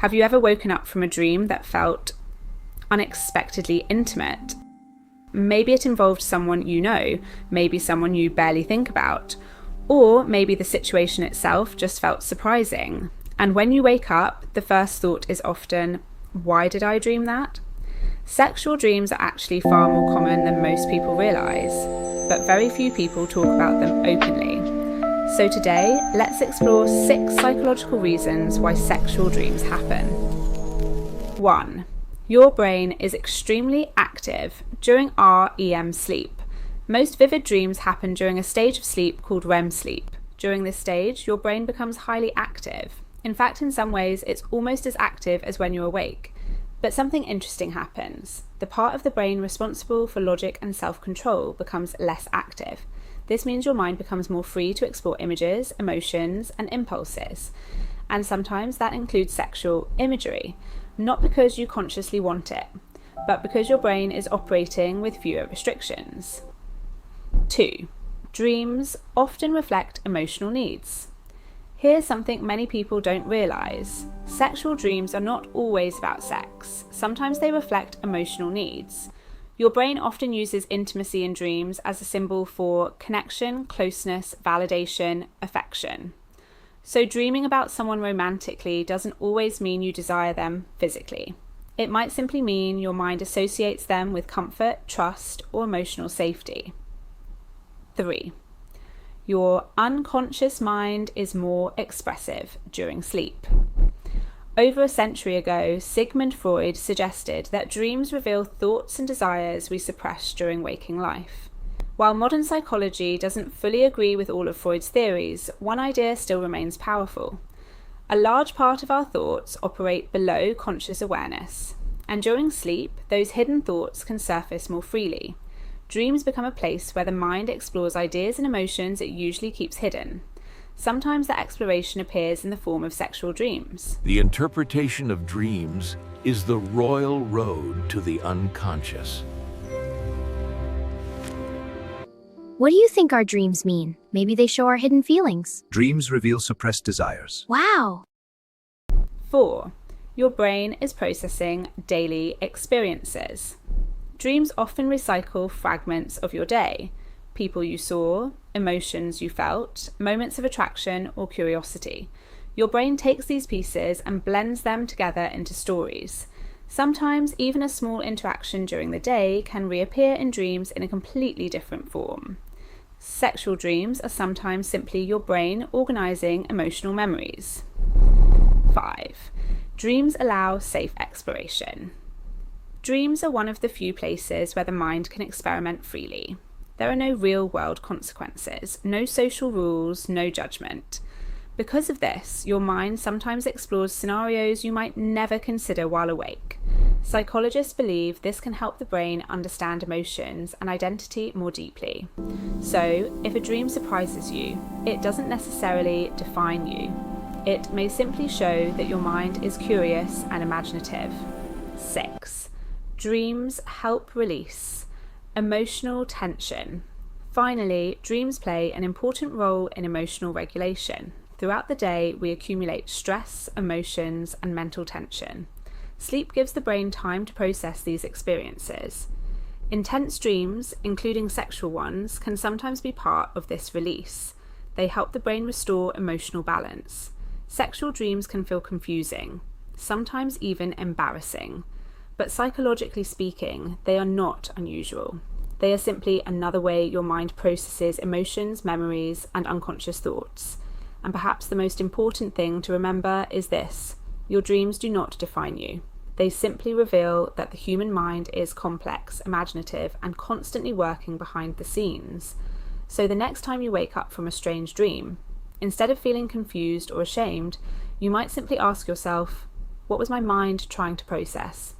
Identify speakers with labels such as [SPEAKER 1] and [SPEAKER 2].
[SPEAKER 1] Have you ever woken up from a dream that felt unexpectedly intimate? Maybe it involved someone you know, maybe someone you barely think about, or maybe the situation itself just felt surprising. And when you wake up, the first thought is often, why did I dream that? Sexual dreams are actually far more common than most people realise, but very few people talk about them openly. So today, let's explore 6 psychological reasons why sexual dreams happen. 1. Your brain is extremely active during REM sleep. Most vivid dreams happen during a stage of sleep called REM sleep. During this stage, your brain becomes highly active. In fact, in some ways, it's almost as active as when you're awake. But something interesting happens. The part of the brain responsible for logic and self-control becomes less active. This means your mind becomes more free to explore images, emotions, and impulses. And sometimes that includes sexual imagery, not because you consciously want it, but because your brain is operating with fewer restrictions. 2. Dreams often reflect emotional needs. Here's something many people don't realise. Sexual dreams are not always about sex. Sometimes they reflect emotional needs. Your brain often uses intimacy in dreams as a symbol for connection, closeness, validation, affection. So dreaming about someone romantically doesn't always mean you desire them physically. It might simply mean your mind associates them with comfort, trust, or emotional safety. 3. Your unconscious mind is more expressive during sleep. Over a century ago, Sigmund Freud suggested that dreams reveal thoughts and desires we suppress during waking life. While modern psychology doesn't fully agree with all of Freud's theories, one idea still remains powerful. A large part of our thoughts operate below conscious awareness, and during sleep, those hidden thoughts can surface more freely. Dreams become a place where the mind explores ideas and emotions it usually keeps hidden. Sometimes that exploration appears in the form of sexual dreams.
[SPEAKER 2] The interpretation of dreams is the royal road to the unconscious.
[SPEAKER 3] What do you think our dreams mean? Maybe they show our hidden feelings.
[SPEAKER 4] Dreams reveal suppressed desires.
[SPEAKER 3] Wow!
[SPEAKER 1] 4. Your brain is processing daily experiences. Dreams often recycle fragments of your day. People you saw, emotions you felt, moments of attraction or curiosity. Your brain takes these pieces and blends them together into stories. Sometimes even a small interaction during the day can reappear in dreams in a completely different form. Sexual dreams are sometimes simply your brain organizing emotional memories. 5. Dreams allow safe exploration. Dreams are one of the few places where the mind can experiment freely. There are no real-world consequences, no social rules, no judgment. Because of this, your mind sometimes explores scenarios you might never consider while awake. Psychologists believe this can help the brain understand emotions and identity more deeply. So, if a dream surprises you, it doesn't necessarily define you. It may simply show that your mind is curious and imaginative. 6. Dreams help release emotional tension. Finally, dreams play an important role in emotional regulation. Throughout the day, we accumulate stress, emotions, and mental tension. Sleep gives the brain time to process these experiences. Intense dreams, including sexual ones, can sometimes be part of this release. They help the brain restore emotional balance. Sexual dreams can feel confusing, sometimes even embarrassing. But psychologically speaking, they are not unusual. They are simply another way your mind processes emotions, memories, and unconscious thoughts. And perhaps the most important thing to remember is this: your dreams do not define you. They simply reveal that the human mind is complex, imaginative, and constantly working behind the scenes. So the next time you wake up from a strange dream, instead of feeling confused or ashamed, you might simply ask yourself, what was my mind trying to process?